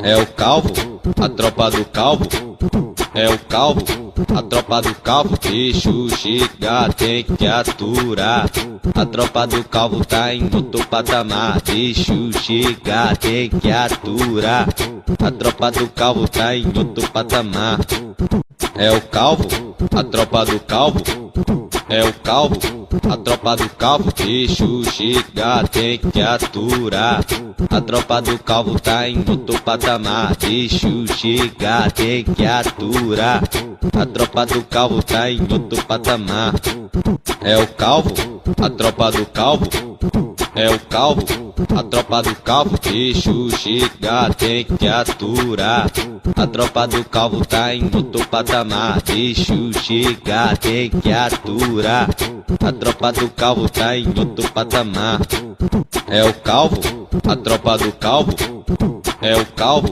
É o calvo, a tropa do calvo. É o calvo, a tropa do calvo. Bicho chega, tem que aturar. A tropa do calvo tá em outro patamar. Bicho chega, tem que aturar. A tropa do calvo tá em outro patamar. É o calvo, a tropa do calvo. É o calvo, a tropa do calvo. Bicho chega, tem que aturar. A tropa do calvo tá em outro patamar. Bicho chega, tem que aturar. A tropa do calvo tá em outro patamar. É o calvo, a tropa do calvo. É o calvo, a tropa do calvo. Bicho chega, tem que aturar. A tropa do calvo tá em outro patamar. Bicho chega, tem que aturar. A tropa do calvo tá em outro patamar. É o calvo, a tropa do calvo. É o calvo,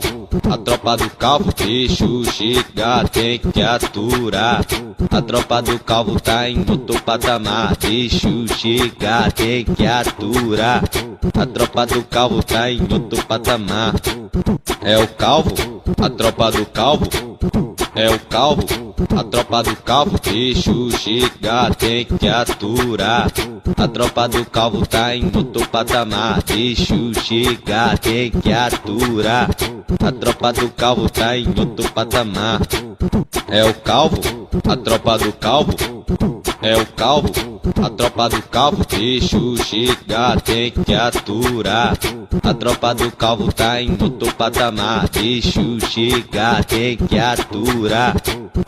a tropa do calvo. Bicho chega, tem que aturar. A tropa do calvo tá em outro patamar. Bicho chega, tem que aturar. A tropa do calvo tá em outro patamar. É o calvo, a tropa do calvo. É o calvo, a tropa do calvo. Bicho chega, tem que aturar. A tropa do calvo tá em outro patamar. Bicho chega, tem que aturar. A tropa do calvo tá em outro patamar. É o calvo, a tropa do calvo. É o calvo, a tropa do calvo. Bicho chega, tem que aturar. A tropa do calvo tá em outro patamar. Bicho chega, tem que aturar.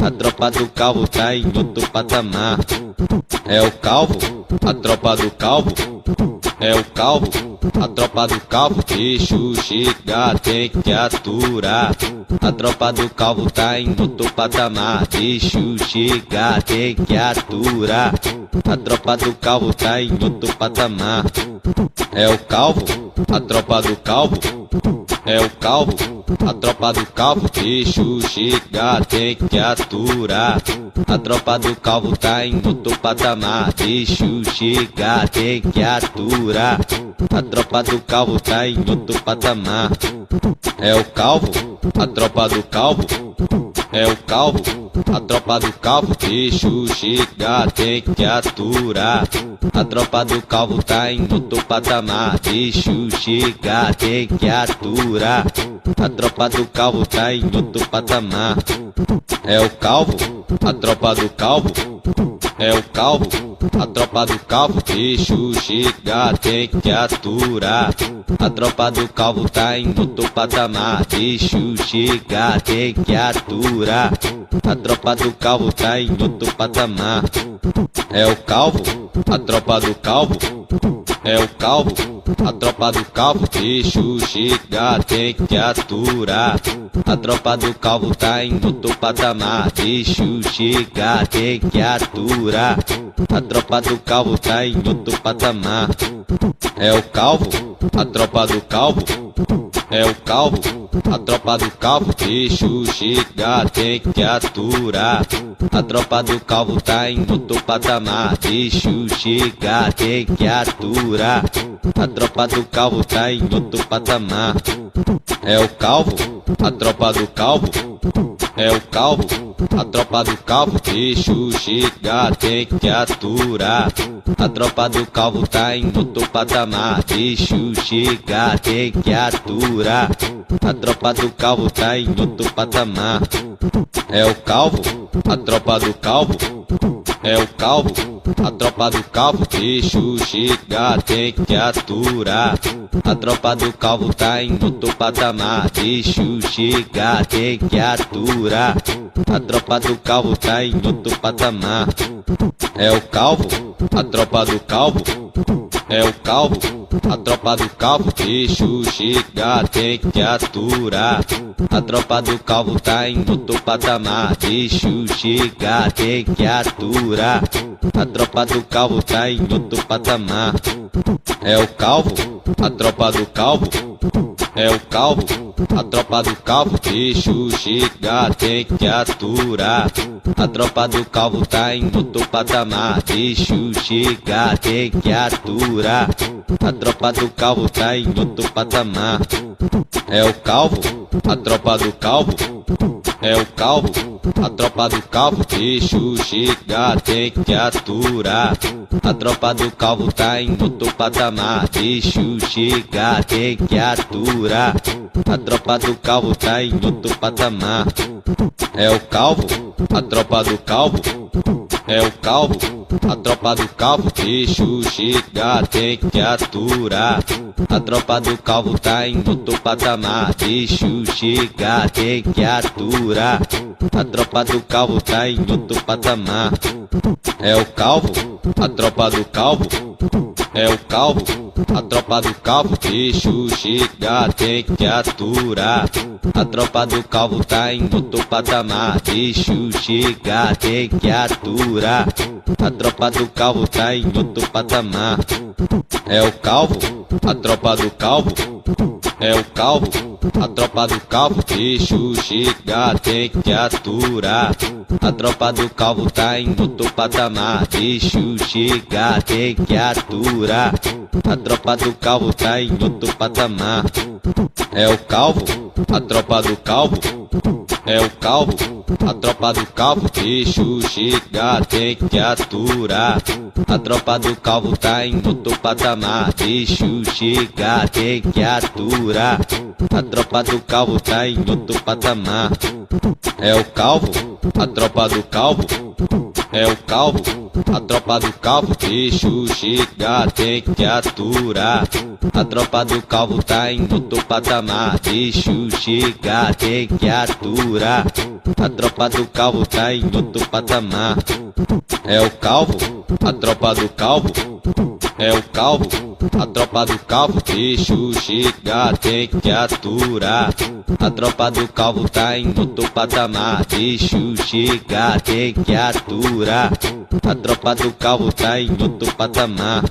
A tropa do calvo tá em outro patamar. É o calvo, a tropa do calvo. É o calvo, a tropa do calvo. Bicho chega, tem que aturar. A tropa do calvo tá em outro patamar. Bicho chega, tem que aturar. A tropa do calvo tá em outro patamar. É o calvo, a tropa do calvo. É o calvo, a tropa do calvo. Bicho chega, tem que aturar. A tropa do calvo tá em outro patamar. Bicho chega, tem que aturar. A tropa do calvo tá em outro patamar. É o calvo, a tropa do calvo. É o calvo, a tropa do calvo. Bicho chega, tem que aturar. A tropa do calvo tá em outro patamar. Bicho chega, tem que aturar. A tropa do calvo tá em outro patamar. É o calvo, a tropa do calvo. É o calvo, a tropa do calvo. Bicho chega, tem que aturar. A tropa do calvo tá em outro patamar. Bicho chega, tem que aturar. A tropa do calvo tá em outro patamar. É o calvo, a tropa do calvo. É o calvo, a tropa do calvo. Bicho chega, tem que aturar. A tropa do calvo tá em outro patamar. Bicho chega, tem que aturar. A tropa do calvo tá em outro patamar. É o calvo, a tropa do calvo. É o calvo, a tropa do calvo. Bicho chega, tem que aturar. A tropa do calvo tá em outro patamar. Bicho chega, tem que aturar. A tropa do calvo tá em outro patamar. É o calvo, a tropa do calvo. É o calvo, a tropa do calvo. Bicho chega, tem que aturar. A tropa do calvo tá em outro patamar. Bicho chega, tem que aturar. A tropa do calvo tá em outro patamar. É o calvo, a tropa do calvo. É o calvo, a tropa do calvo. Bicho chega, tem que aturar. A tropa do calvo tá em outro patamar. Bicho chega, tem que aturar. A tropa do calvo tá em outro patamar. É o calvo, a tropa do calvo. É o calvo, a tropa do calvo. Bicho chega, tem que aturar. A tropa do calvo tá em outro patamar. Bicho chega, tem que aturar. A tropa do calvo tá em outro patamar. É o calvo, a tropa do calvo, é o calvo, a tropa do calvo, bicho chega, tem que aturar. A tropa do calvo tá em outro patamar, bicho chega, tem que aturar. A tropa do calvo tá em outro patamar, é o calvo, a tropa do calvo, é o calvo, a tropa do calvo, bicho chega, tem que aturar. A tropa do calvo tá em outro patamar, bicho chega, tem que aturar. A tropa do calvo tá em outro patamar, é o calvo, a tropa do calvo, é o calvo, a tropa do calvo, bicho chega, tem que aturar. A tropa do calvo tá em outro patamar, bicho chega, tem que aturar. A tropa do calvo tá em outro patamar, é o calvo, a tropa do calvo, é o calvo, a tropa do calvo, bicho chega, tem que aturar. A tropa do calvo tá em outro patamar, bicho chega, tem que aturar. A tropa do calvo tá em outro patamar, é o calvo, a tropa do calvo, é o calvo, a tropa do calvo, bicho chega, tem que aturar. A tropa do calvo tá em outro patamar, bicho chega, tem que aturar. A tropa do calvo tá em outro patamar, é o calvo, a tropa do calvo, é o calvo, a tropa do calvo, bicho chega, tem que aturar. A tropa do calvo tá em outro patamar, bicho chega, tem que aturar. A tropa do calvo tá em outro patamar, é o calvo, a tropa do calvo, é o calvo, a tropa do calvo, bicho chega, tem que aturar. A tropa do calvo tá em outro patamar, bicho chega, tem que aturar. A tropa do calvo tá em outro patamar, é o calvo, a tropa do calvo, é o calvo, a tropa do calvo, bicho chega, tem que aturar. A tropa do calvo tá em outro patamar, bicho chega, tem que aturar. A tropa do calvo tá em outro patamar,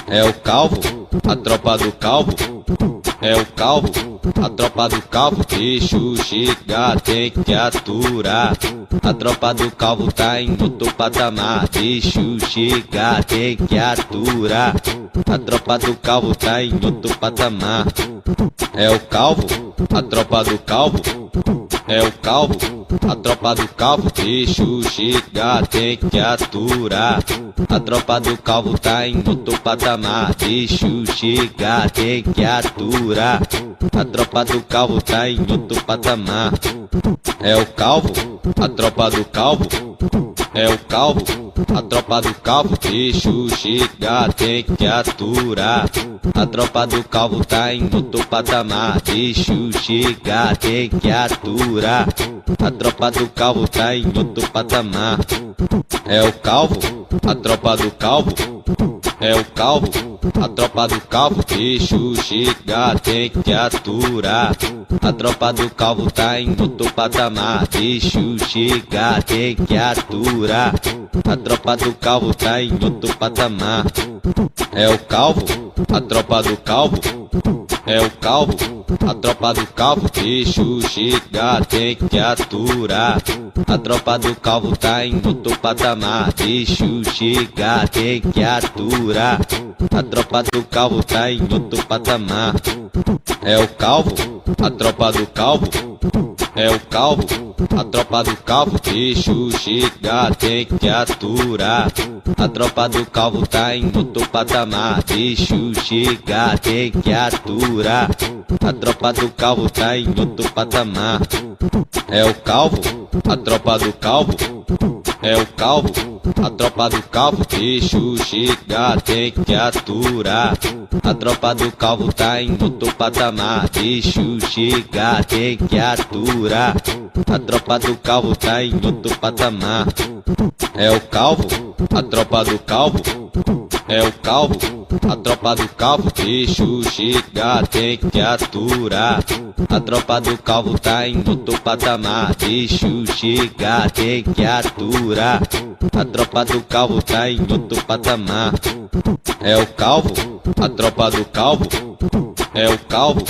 é o calvo, a tropa do calvo, é o calvo, a tropa do calvo, bicho chega, tem que aturar. A tropa do calvo tá em outro patamar, bicho chega, tem que aturar. A tropa do calvo tá em outro patamar, é o calvo, a tropa do calvo, é o calvo, a tropa do calvo, bicho chega, tem que aturar. A tropa do calvo tá em outro patamar, bicho chega, tem que aturar. A tropa do calvo tá em outro patamar, é o calvo, a tropa do calvo, é o calvo, a tropa do calvo, bicho chega, tem que aturar. A tropa do calvo tá em outro patamar, bicho chega, tem que aturar. A tropa do calvo tá em outro patamar, é o calvo, a tropa do calvo, é o calvo, a tropa do calvo, bicho chega, tem que aturar. A tropa do calvo tá em outro patamar, bicho chega, tem que aturar. A tropa do calvo tá em outro patamar, é o calvo, a tropa do calvo, é o calvo, a tropa do calvo, bicho chega, tem que aturar. A tropa do calvo tá em outro patamar, bicho chega, tem que aturar. A tropa do calvo tá em outro patamar, é o calvo, a tropa do calvo, é o calvo, a tropa do calvo, bicho chega, tem que aturar. A tropa do calvo tá em outro patamar, bicho chega, tem que aturar. A tropa do calvo tá em outro patamar, é o calvo, a tropa do calvo, é o calvo, a tropa do calvo, bicho chega, tem que aturar. A tropa do calvo tá em outro patamar, bicho chega, tem que aturar. A tropa do calvo tá em outro patamar, é o calvo, a tropa do calvo, é o calvo, a tropa do calvo, bicho chega, tem que aturar. A tropa do calvo tá em outro patamar, bicho chega, tem que aturar. A tropa do calvo tá em outro patamar, É o calvo, a tropa do calvo. É o calvo,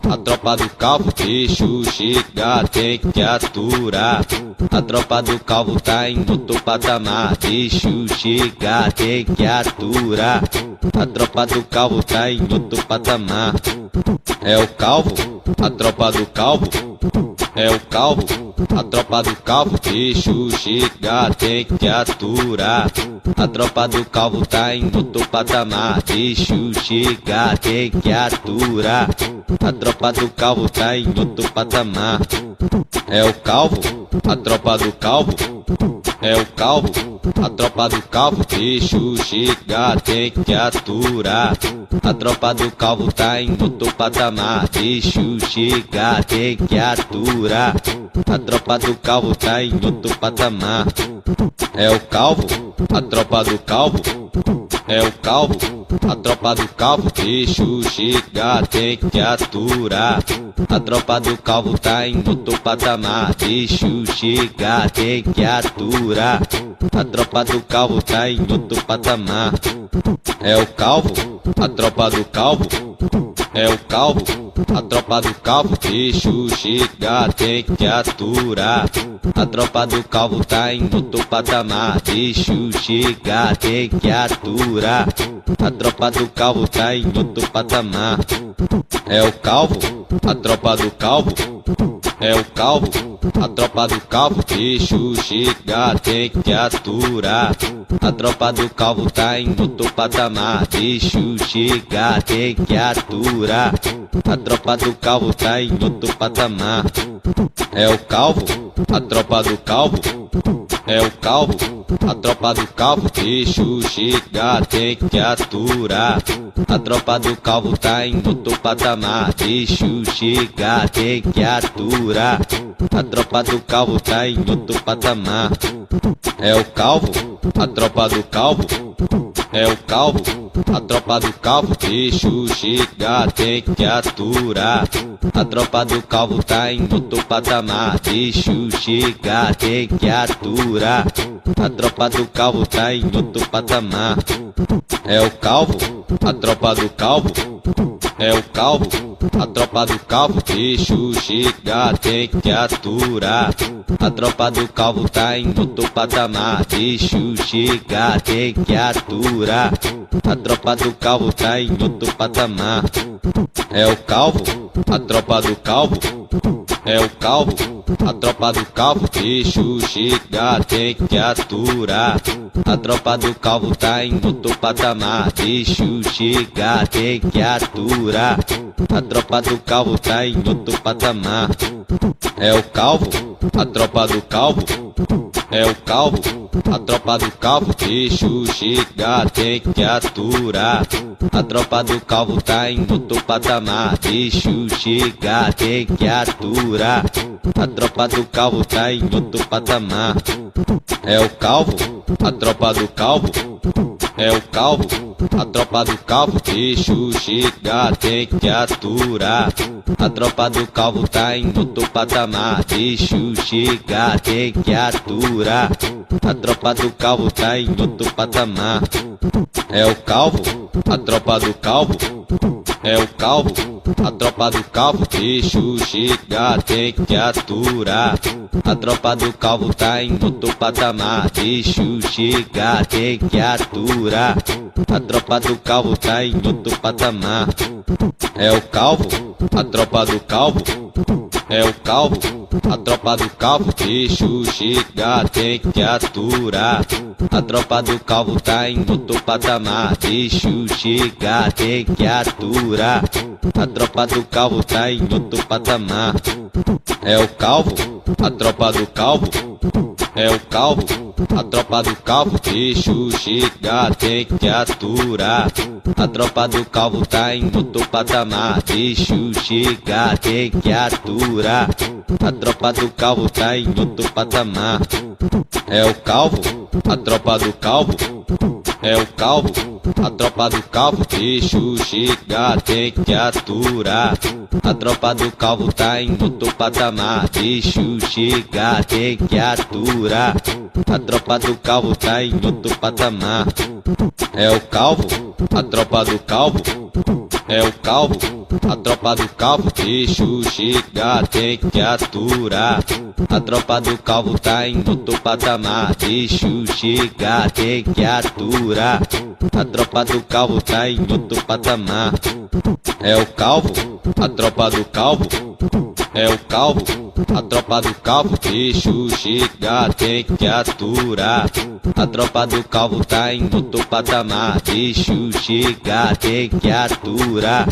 a tropa do calvo. Bicho chega, tem que aturar. A tropa do calvo tá em outro patamar. Bicho chega, tem que aturar. A tropa do calvo tá em outro patamar. É o calvo, a tropa do calvo. É o calvo, a tropa do calvo. Bicho chega, tem que aturar. A tropa do calvo tá em outro patamar. Bicho chega, tem que aturar. A tropa do calvo tá em outro patamar. É o calvo, a tropa do calvo. É o calvo, a tropa do calvo. Bicho chega, tem que aturar. A tropa do calvo tá em outro patamar. Bicho chega, tem que aturar. A tropa do calvo tá em outro patamar. É o calvo, a tropa do calvo. É o calvo, a tropa do calvo. Bicho chega, tem que aturar. A tropa do calvo tá em outro patamar. Bicho chega, tem que aturar. A tropa do calvo tá em outro patamar. É o calvo, a tropa do calvo. É o calvo, a tropa do calvo. Bicho chega, tem que aturar. A tropa do calvo tá em outro patamar. Bicho chega, tem que aturar. A tropa do calvo tá em outro patamar. É o calvo, a tropa do calvo. É o calvo, a tropa do calvo. Bicho chega, tem que aturar. A tropa do calvo tá em outro patamar. Bicho chega, tem que aturar. A tropa do calvo tá em outro patamar. É o calvo, a tropa do calvo. É o calvo, a tropa do calvo. Bicho chega, tem que aturar. A tropa do calvo tá em outro patamar. Bicho chega, tem que aturar. A tropa do calvo tá em outro patamar. É o calvo, a tropa do calvo. É o calvo, a tropa do calvo. Bicho chega, tem que aturar. A tropa do calvo tá em outro patamar. Bicho chega, tem que aturar. A tropa do calvo tá em outro patamar. É o calvo, a tropa do calvo. É o calvo, a tropa do calvo. Bicho chega, tem que aturar. A tropa do calvo tá em outro patamar. Bicho chega, tem que aturar. A tropa do calvo tá em outro patamar. É o calvo, a tropa do calvo. É o calvo, a tropa do calvo. Bicho chega, tem que aturar. A tropa do calvo tá em outro patamar. Bicho chega, tem que aturar. A tropa do calvo tá em outro patamar. É o calvo, a tropa do calvo. É o calvo, a tropa do calvo. Bicho chega, tem que aturar. A tropa do calvo tá em outro patamar. Bicho chega, tem que aturar. A tropa do calvo tá em outro patamar. É o calvo, a tropa do calvo. É o calvo, a tropa do calvo. Bicho chega, tem que aturar. A tropa do calvo tá em outro patamar. Bicho chega, tem que aturar. A tropa do calvo tá em outro patamar. É o calvo, a tropa do calvo. É o calvo, a tropa do calvo. Bicho chega, tem que aturar. A tropa do calvo tá em outro patamar. Bicho chega, tem que aturar. A tropa do calvo tá em outro patamar. É o calvo, a tropa do calvo. É o calvo, a tropa do calvo. Bicho chega, tem que aturar. A tropa do calvo tá em outro patamar. Bicho chega, tem que aturar. A tropa do calvo tá em outro patamar. É o calvo, a tropa do calvo. É o calvo, a tropa do calvo. Bicho chega, tem que aturar. A tropa do calvo tá em outro patamar. Bicho chega, tem que aturar. A tropa do calvo tá em outro patamar. É o calvo, a tropa do calvo. é o calvo, a tropa do calvo, bicho chega, tem que aturar. A tropa do calvo tá em outro patamar, bicho chega, tem que aturar. A tropa do calvo tá em outro patamar, é o calvo, a tropa do calvo, é o calvo, a tropa do calvo, bicho chega, tem que aturar. A tropa do calvo tá em outro patamar, bicho chega, tem que aturar. A tropa do calvo tá em outro patamar, é o calvo, a tropa do calvo, é o calvo, a tropa do calvo, bicho chega, tem que aturar. A tropa do calvo tá em outro patamar, bicho chega, tem que aturar.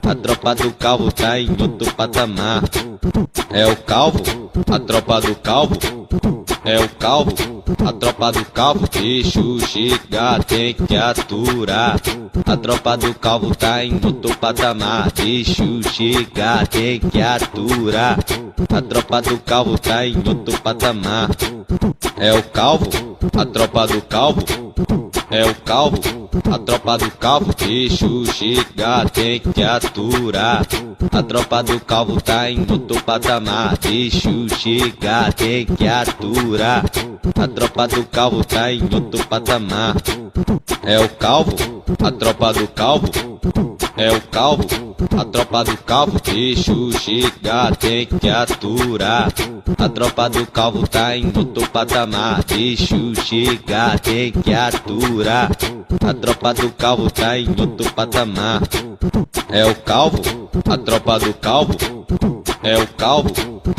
A tropa do calvo tá em outro patamar, é o calvo, a tropa do calvo, é o calvo, a tropa do calvo, bicho chega, tem que aturar. A tropa do calvo tá em outro patamar, bicho chega, tem que aturar. A tropa do calvo tá em outro patamar, é o calvo, a tropa do calvo, é o calvo, a tropa do calvo, bicho chega, tem que aturar. A tropa do calvo tá em outro patamar, bicho chega, tem que aturar. A tropa do calvo tá em outro patamar, é o calvo, a tropa do calvo, é o calvo, a tropa do calvo, bicho chega, tem que aturar. A tropa do calvo tá em outro patamar, bicho chega, tem que aturar. A tropa do calvo tá em outro patamar, é o calvo, a tropa do calvo, é o calvo,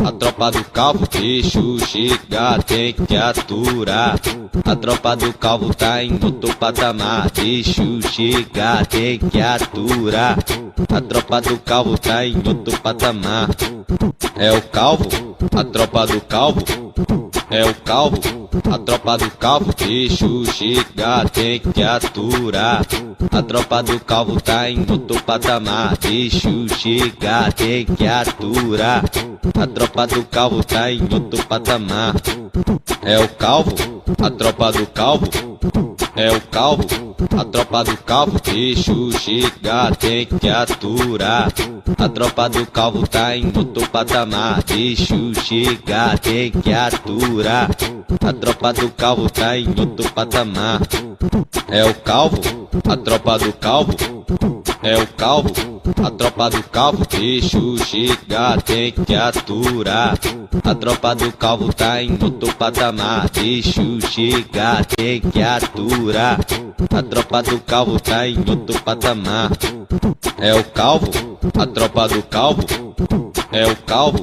a tropa do calvo, bicho chega, tem que aturar. A tropa do calvo tá em outro patamar, bicho chega, tem que aturar. A tropa do calvo tá em outro patamar, é o calvo, a tropa do calvo, é o calvo, a tropa do calvo, bicho chega, tem que aturar. A tropa do calvo tá em outro patamar, bicho chega, tem que aturar. A tropa do calvo tá em outro patamar, é o calvo, a tropa do calvo, é o calvo, a tropa do calvo, bicho chega, tem que aturar. A tropa do calvo tá em outro patamar, bicho chega, tem que aturar. A tropa do calvo tá em outro patamar, é o calvo, a tropa do calvo, é o calvo, a tropa do calvo, bicho chega, tem que aturar. A tropa do calvo tá em outro patamar, bicho chega, tem que aturar. A tropa do calvo tá em outro patamar, é o calvo, a tropa do calvo, é o calvo,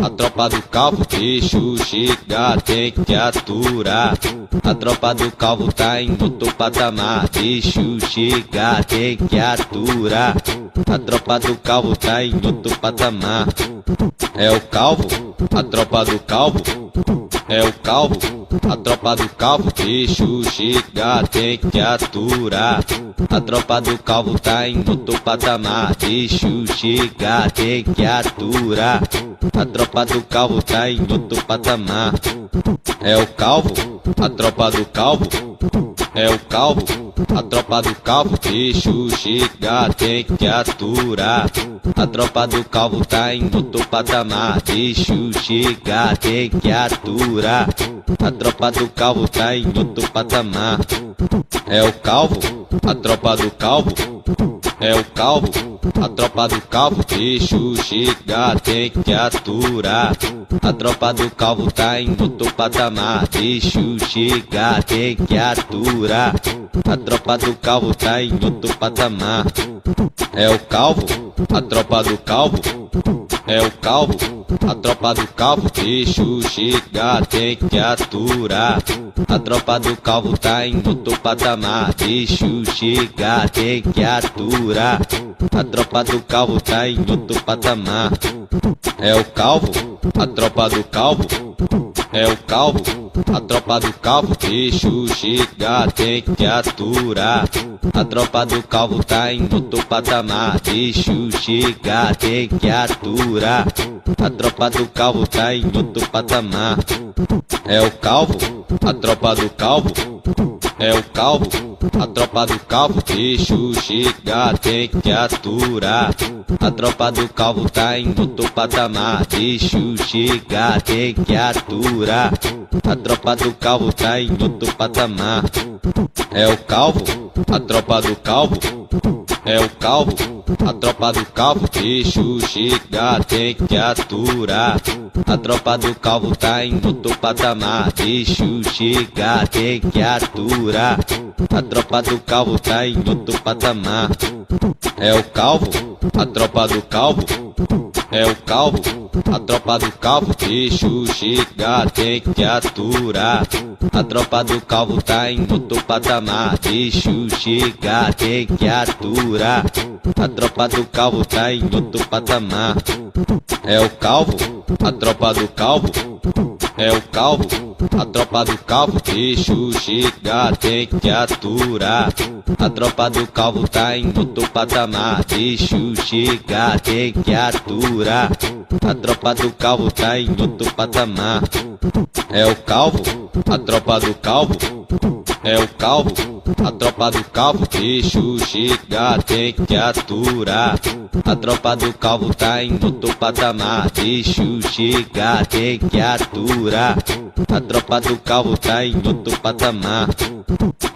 a tropa do calvo, bicho chega, tem que aturar. A tropa do calvo tá em outro patamar, bicho chega, tem que aturar. A tropa do calvo tá em outro patamar, é o calvo, a tropa do calvo, é o calvo, a tropa do calvo, bicho chega, tem que aturar. A tropa do calvo tá em outro patamar, bicho chega, tem que aturar. A tropa do calvo tá em outro patamar, é o calvo, a tropa do calvo, é o calvo, a tropa do calvo, bicho chega, tem que aturar. A tropa do calvo tá em outro patamar, bicho chega, tem que aturar. A tropa do calvo tá em outro patamar, é o calvo, a tropa do calvo, é o calvo, a tropa do calvo, bicho chega, tem que aturar. A tropa do calvo tá em outro patamar, bicho chega, tem que aturar. A tropa do calvo tá em outro patamar, é o calvo, a tropa do calvo, é o calvo, a tropa do calvo, bicho chega, tem que aturar. A tropa do calvo tá em outro patamar, bicho chega, tem que aturar. A tropa do calvo tá em outro patamar, é o calvo, a tropa do calvo, é o calvo, a tropa do calvo, bicho chega, tem que aturar. A tropa do calvo tá em outro patamar, bicho chega, tem que aturar. A tropa do calvo tá em outro patamar, é o calvo, a tropa do calvo, é o calvo, a tropa do calvo, bicho chega, tem que aturar. A tropa do calvo tá em outro patamar, bicho chega, tem que aturar. A tropa do calvo tá em outro patamar. É o calvo, a tropa do calvo. É o calvo, a tropa do calvo, bicho chega, tem que aturar. A tropa do calvo tá em outro patamar, bicho chega, tem que aturar. A tropa do calvo tá em outro patamar. É o calvo, a tropa do calvo. É o calvo, a tropa do calvo, bicho chega, tem que aturar. A tropa do calvo tá em outro patamar, bicho chega, tem que aturar. A tropa do calvo tá em outro patamar. É o calvo, a tropa do calvo. É o calvo, a tropa do calvo, bicho chega, tem que aturar. A tropa do calvo tá em outro patamar, bicho chega, tem que aturar. A tropa do calvo tá em outro patamar. É o calvo, a tropa do calvo. É o calvo, a tropa do calvo, bicho chega, tem que aturar. A tropa do calvo tá em outro patamar, bicho chega, tem que aturar. A tropa do calvo tá em outro patamar.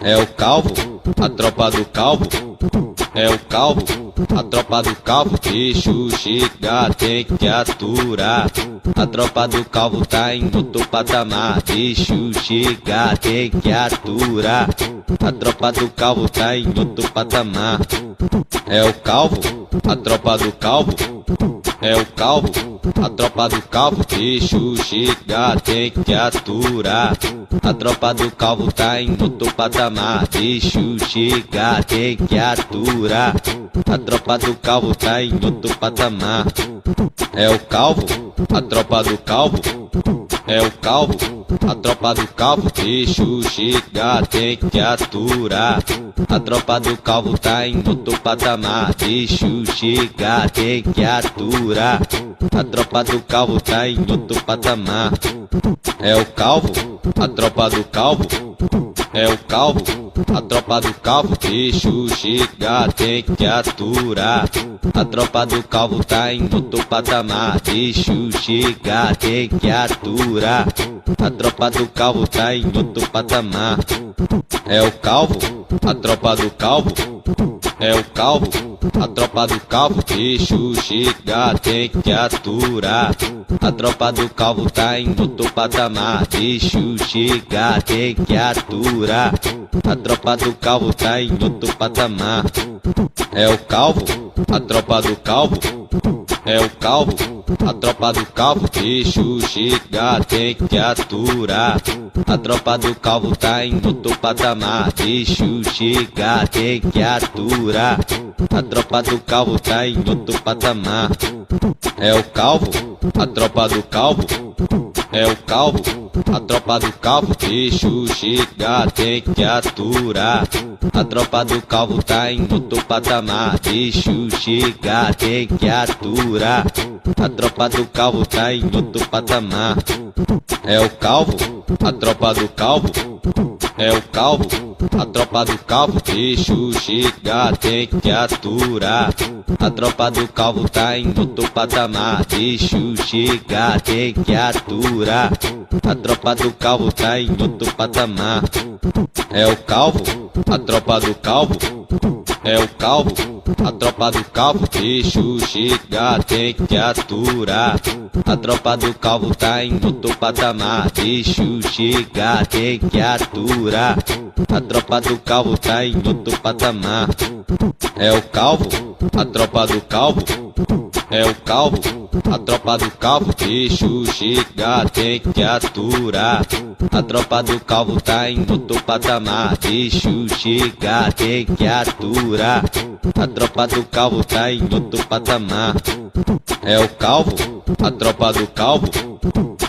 É o calvo, a tropa do calvo. É o calvo, a tropa do calvo, bicho chega, tem que aturar. A tropa do calvo tá em outro patamar, bicho chega, tem que aturar. A tropa do calvo tá em outro patamar. É o calvo, a tropa do calvo. É o calvo, a tropa do calvo, bicho chega, tem que aturar. A tropa do calvo tá em outro patamar, bicho chega, tem que aturar. A tropa do calvo tá em outro patamar. É o calvo, a tropa do calvo. É o calvo, a tropa do calvo, bicho chega, tem que aturar. A tropa do calvo tá em outro patamar, bicho chega, tem que aturar. A tropa do calvo tá em outro patamar. É o calvo, a tropa do calvo. É o calvo, a tropa do calvo, bicho chega, tem que aturar. A tropa do calvo tá em outro patamar, bicho chega, tem que aturar. A tropa do calvo tá em outro patamar. É o calvo, a tropa do calvo. É o calvo, a tropa do calvo, bicho chega, tem que aturar. A tropa do calvo tá em outro patamar, bicho chega, tem que aturar. A tropa do calvo tá em outro patamar. É o calvo, a tropa do calvo. É o calvo, a tropa do calvo, bicho chega, tem que aturar. A tropa do calvo tá em outro patamar, bicho chega, tem que aturar. A tropa do calvo tá em outro patamar. É o calvo, a tropa do calvo. É o calvo, a tropa do calvo, bicho chega, tem que aturar. A tropa do calvo tá em outro patamar, bicho chega, tem que aturar. A tropa do calvo tá em outro patamar. É o calvo, a tropa do calvo. É o calvo, a tropa do calvo, bicho chega, tem que aturar. A tropa do calvo tá em outro patamar, bicho chega, tem que aturar. A tropa do calvo tá em outro patamar. É o calvo, a tropa do calvo. É o calvo, a tropa do calvo, bicho chega, tem que aturar. A tropa do calvo tá em outro patamar, bicho chega, tem que aturar. A tropa do calvo tá em outro patamar. É o calvo, a tropa do calvo. É o calvo, a tropa do calvo, bicho chega, tem que aturar. A tropa do calvo tá em outro patamar, bicho chega, tem que aturar. A tropa do calvo tá em outro patamar. É o calvo, a tropa do calvo.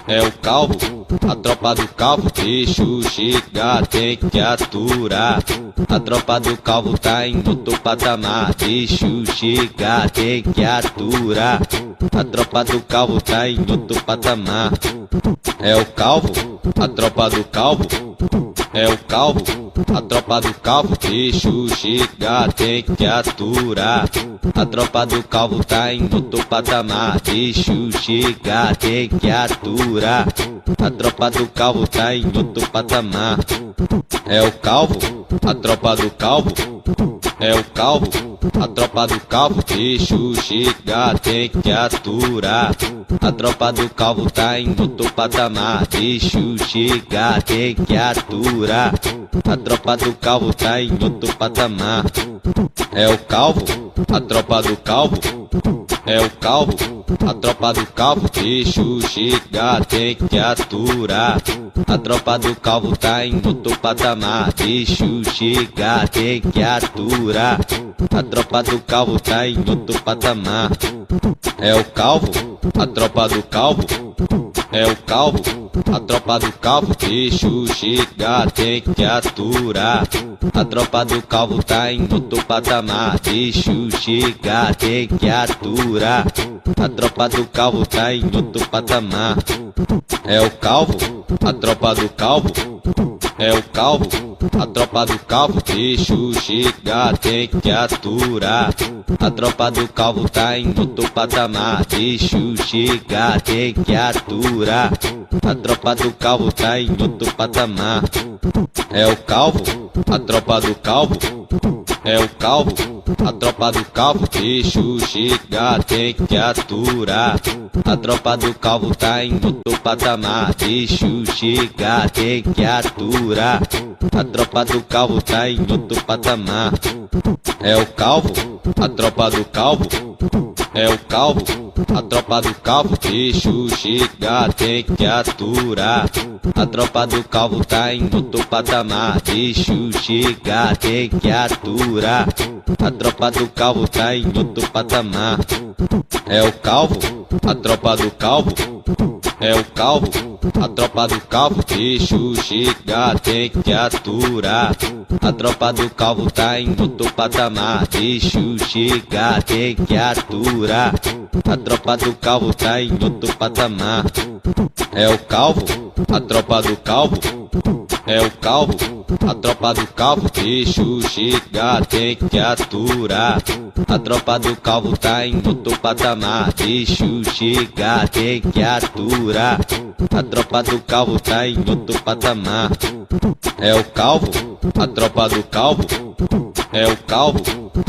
É o calvo, a tropa do calvo, bicho chega, tem que aturar. A tropa do calvo tá em outro patamar, bicho chega, tem que aturar. A tropa do calvo tá em outro patamar. É o calvo, a tropa do calvo, é o calvo, a tropa do calvo, deixa chegar, tem que aturar. A tropa do calvo tá em outro patamar, deixa chegar, tem que aturar. A tropa do calvo tá em outro patamar, é o calvo, a tropa do calvo, é o calvo, a tropa do calvo, deixa chegar, tem que aturar. A tropa do calvo tá em outro patamar, deixa chegar, tem que aturar. A tropa do calvo tá em outro patamar, é o calvo, a tropa do calvo, é o calvo, a tropa do calvo, deixa chegar, tem que aturar. A tropa do calvo tá em outro patamar, deixa chegar, tem que aturar. A tropa do calvo tá em outro patamar, é o calvo, a tropa do calvo, é o calvo, a tropa do calvo, deixa chegar, tem que aturar. A tropa do calvo tá em outro patamar, deixa chegar, tem que aturar. A tropa do calvo tá em outro patamar, é o calvo, a tropa do calvo, é o calvo, a tropa do calvo, deixa chegar, tem que aturar. A tropa do calvo tá em outro patamar, deixa chegar, tem que aturar. A tropa do calvo tá em outro patamar, é o calvo, a tropa do calvo, é o calvo, a tropa do calvo, deixa chegar, tem que aturar. A tropa do calvo tá em outro patamar, deixa chegar, tem que aturar. A tropa do calvo tá em outro patamar, é o calvo, a tropa do calvo, é o calvo, a tropa do calvo, deixa chegar, tem que aturar. A tropa do calvo tá em outro patamar, deixa chegar, tem que aturar. A tropa do calvo tá em outro patamar, é o calvo, a tropa do calvo, é o calvo, a tropa do calvo, deixa chegar, tem que aturar. A tropa do calvo tá em outro patamar, deixa chegar, tem que aturar. A tropa do calvo tá em outro patamar, é o calvo, a tropa do calvo, é o calvo, a tropa do calvo, deixa chegar, tem que aturar. A tropa do calvo tá em outro patamar, deixa chegar, tem que aturar. A tropa do calvo tá em outro patamar, é o calvo, a tropa do calvo, é o calvo,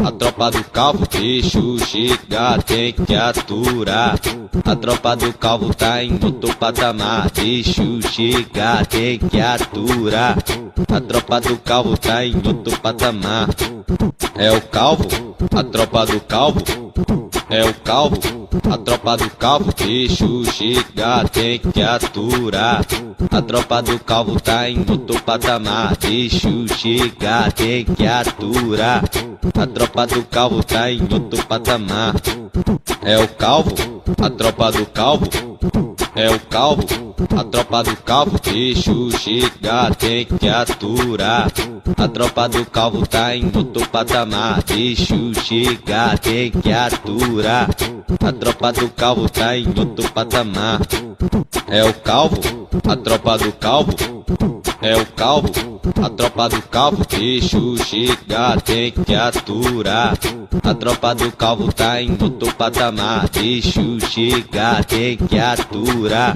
a tropa do calvo, deixa chegar, tem que aturar. A tropa do calvo tá em outro patamar, deixa chegar, tem que aturar. A tropa do calvo tá em outro patamar, é o calvo, a tropa do calvo, é o calvo, a tropa do calvo, deixa chegar, tem que aturar. A tropa do calvo tá em outro patamar, deixa chegar, tem que aturar. A tropa do calvo tá em outro patamar, é o calvo, a tropa do calvo, é o calvo, a tropa do calvo, deixa chegar, tem que aturar. A tropa do calvo tá em outro patamar, deixa chegar, tem que aturar. A tropa do calvo tá em outro patamar, é o calvo, a tropa do calvo, é o calvo, a tropa do calvo, deixa chegar, tem que aturar. A tropa do calvo tá em outro patamar, deixa chegar, tem que aturar.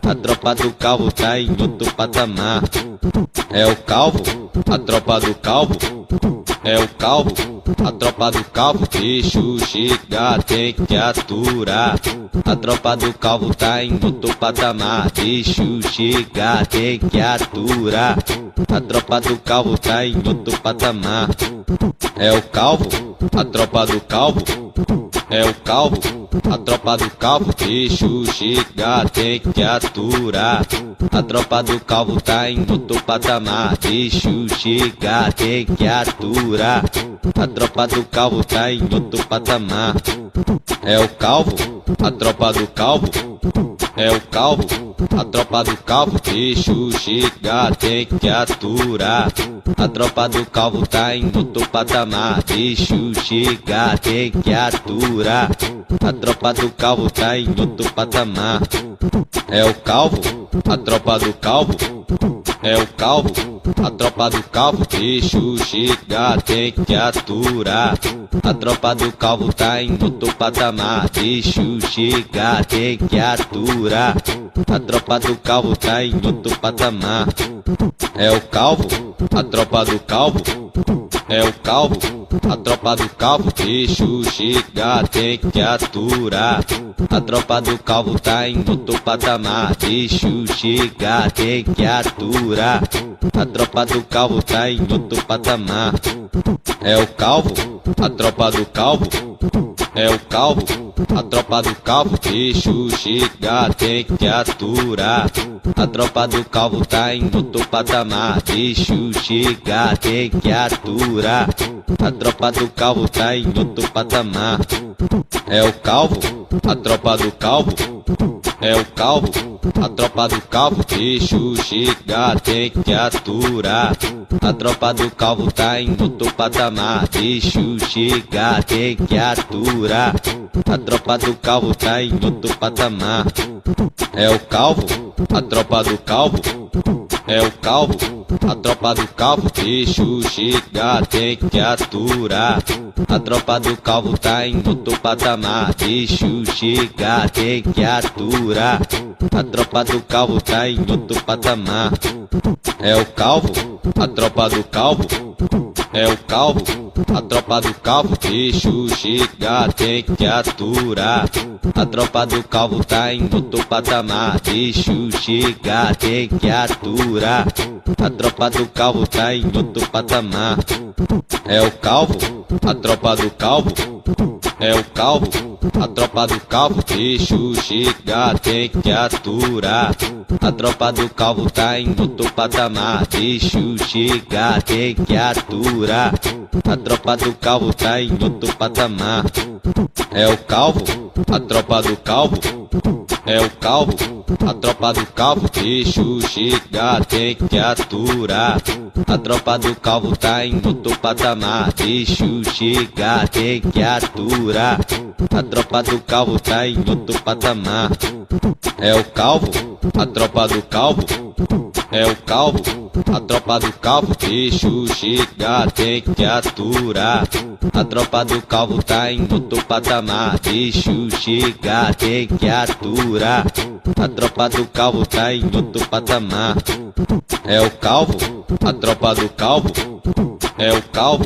A tropa do calvo tá em outro patamar, é o calvo, a tropa do calvo, é o calvo, a tropa do calvo, deixa chegar, tem que aturar. A tropa do calvo tá em outro patamar, deixa chegar, tem que aturar. A tropa do calvo tá em outro patamar, é o calvo, a tropa do calvo, é o calvo, a tropa do calvo, deixa chegar, tem que aturar. A tropa do calvo tá em outro patamar, deixa chegar, tem que aturar. A tropa do calvo tá em outro patamar, é o calvo, a tropa do calvo, é o calvo, a tropa do calvo, deixa chegar, tem que aturar. A tropa do calvo tá em outro patamar, deixa chegar, tem que aturar. A tropa do calvo tá em outro patamar, é o calvo, a tropa do calvo, é o calvo, a tropa do calvo, bicho chega, tem que aturar. A tropa do calvo tá em outro patamar, bicho chega, tem que aturar. A tropa do calvo tá em outro patamar, é o calvo, a tropa do calvo, é o calvo, a tropa do calvo, bicho chega, tem que aturar. A tropa do calvo tá em outro patamar, bicho chega, tem que aturar. A tropa do calvo tá em outro patamar, é o calvo, a tropa do calvo, é o calvo, a tropa do calvo, bicho chega, tem que aturar. A tropa do calvo tá em outro patamar, bicho chega, tem que aturar. A tropa do calvo tá em outro patamar, é o calvo, a tropa do calvo, é o calvo, a tropa do calvo, bicho chega, tem que aturar. A tropa do calvo tá em outro patamar, bicho chega, tem que aturar. A tropa do calvo tá em outro patamar, é o calvo, a tropa do calvo, é o calvo, a tropa do calvo, bicho chega, tem que aturar. A tropa do calvo tá em outro patamar, bicho chega, tem que aturar. A tropa do calvo tá em outro patamar, é o calvo, a tropa do calvo, é o calvo, a tropa do calvo, bicho chega, tem que aturar. A tropa do calvo tá em outro patamar, bicho chega, tem que aturar. A tropa do calvo tá em outro patamar, é o calvo, a tropa do calvo, é o calvo, a tropa do calvo, bicho chega, tem que aturar. A tropa do calvo tá em outro patamar, bicho chega, tem que aturar. A tropa do calvo tá em outro patamar, é o calvo, a tropa do calvo, é o calvo, a tropa do calvo, bicho chega, tem que aturar. A tropa do calvo tá em outro patamar, bicho chega, tem que aturar. A tropa do calvo tá em outro patamar, é o calvo, a tropa do calvo, é o calvo, a tropa do calvo, bicho chega, tem que aturar. A tropa do calvo tá em outro patamar, bicho chega, tem que aturar. A tropa do calvo tá em outro patamar, é o calvo, a tropa do calvo, é o calvo,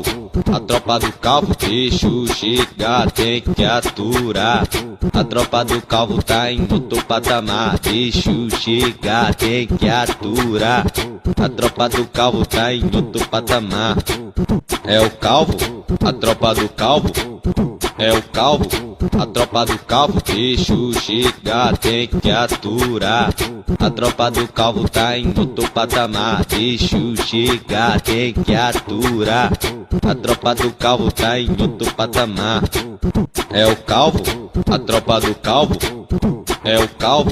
a tropa do calvo, bicho chega, tem que aturar. A tropa do calvo tá em outro patamar, bicho chega, tem que aturar. A tropa do calvo tá em outro patamar, é o calvo, a tropa do calvo, é o calvo, a tropa do calvo, bicho chega, tem que aturar. A tropa do calvo tá em outro patamar, bicho chega, tem que aturar. A tropa do calvo tá em outro patamar, é o calvo, a tropa do calvo, é o calvo,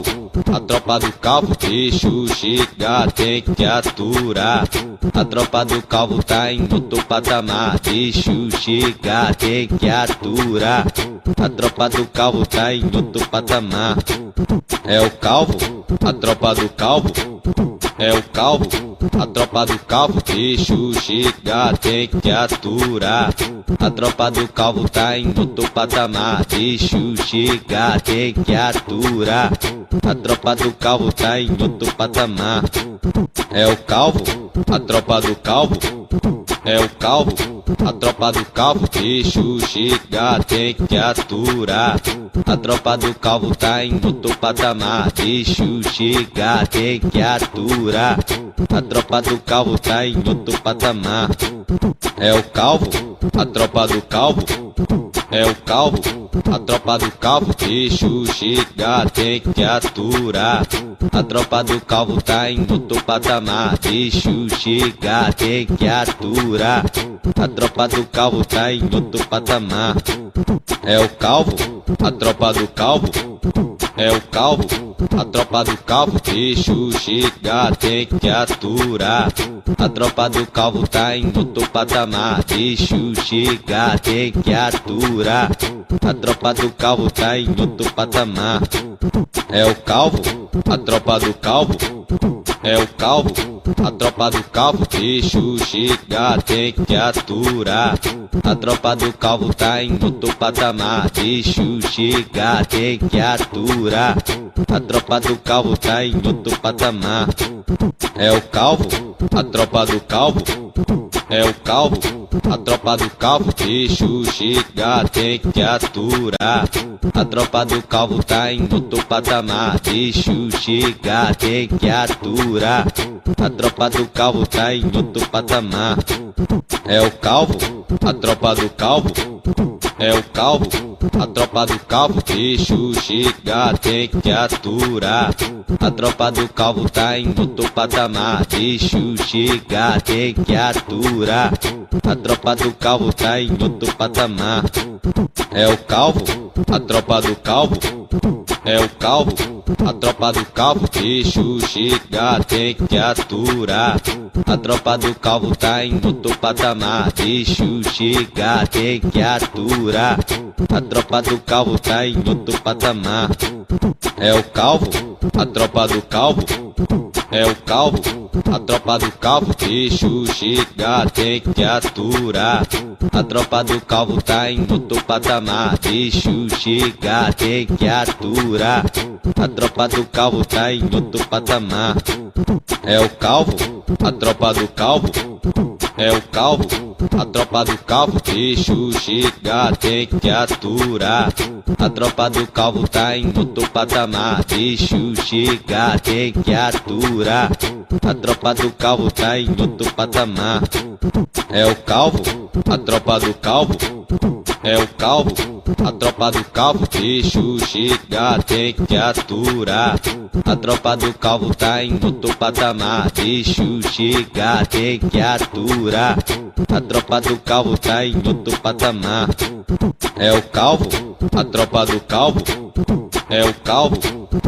a tropa do calvo, bicho chega, tem que aturar. A tropa do calvo tá em outro patamar, bicho chega, tem que aturar. A tropa do calvo tá em outro patamar, é o calvo, a tropa do calvo, é o calvo, a tropa do calvo, bicho chega, tem que aturar. A tropa do calvo tá em outro patamar, bicho chega, tem que aturar. A tropa do calvo tá em outro patamar, é o calvo, a tropa do calvo, é o calvo, a tropa do calvo, bicho chega, tem que aturar. A tropa do calvo tá em outro patamar, bicho chega, tem que aturar. A tropa do calvo tá em outro patamar, é o calvo, a tropa do calvo, é o calvo, a tropa do calvo, bicho chega, tem que aturar. A tropa do calvo tá em outro patamar, bicho chega, tem que aturar. A tropa do calvo tá em outro patamar, é o calvo, a tropa do calvo, é o calvo, a tropa do calvo, bicho chega, tem que aturar. A tropa do calvo tá em outro patamar, bicho chega, tem que aturar. A tropa do calvo tá em outro patamar, é o calvo, a tropa do calvo, é o calvo, a tropa do calvo, bicho chega, tem que aturar. A tropa do calvo tá em outro patamar, bicho chega, tem que aturar. A tropa do calvo tá em outro patamar, é o calvo, a tropa do calvo, é o calvo, a tropa do calvo, bicho chega, tem que aturar. A tropa do calvo tá em outro patamar, bicho chega, tem que aturar. A tropa do calvo tá em outro patamar, é o calvo, a tropa do calvo, é o calvo, a tropa do calvo, bicho chega, tem que aturar. A tropa do calvo tá em outro patamar, bicho chega, tem que aturar. A tropa do calvo tá em outro patamar, é o calvo, a tropa do calvo, é o calvo, a tropa do calvo, bicho chega, tem que aturar. A tropa do calvo tá em outro patamar, bicho chega, tem que aturar. A tropa do calvo tá em outro patamar, é o calvo, a tropa do calvo, é o calvo, a tropa do calvo, bicho chega, tem que aturar. A tropa do calvo tá em outro patamar, bicho chega, tem que aturar. A tropa do calvo tá em outro patamar, é o calvo, a tropa do calvo, é o calvo, a tropa do calvo, bicho chega, tem que aturar. A tropa do calvo tá em outro patamar, bicho chega, tem que aturar. A tropa do calvo tá em outro patamar, é o calvo, a tropa do calvo, é o calvo, a tropa do calvo, bicho chega, tem que aturar. A tropa do calvo tá em outro patamar, bicho chega, tem que aturar. A tropa do calvo tá em outro patamar, é o calvo, a tropa do calvo, é o calvo,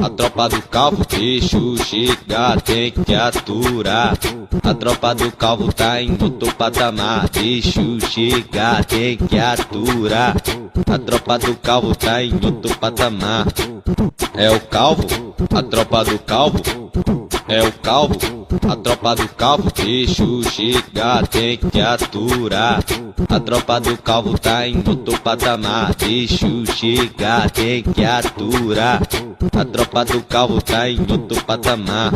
a tropa do calvo, bicho chega, tem que aturar. A tropa do calvo tá em outro patamar, bicho chega, tem que aturar. A tropa do calvo tá em outro patamar, é o calvo, a tropa do calvo, é o calvo, a tropa do calvo, bicho chega, tem que aturar. A tropa do calvo tá em outro patamar, bicho chega, tem que aturar. A tropa do calvo tá em outro patamar,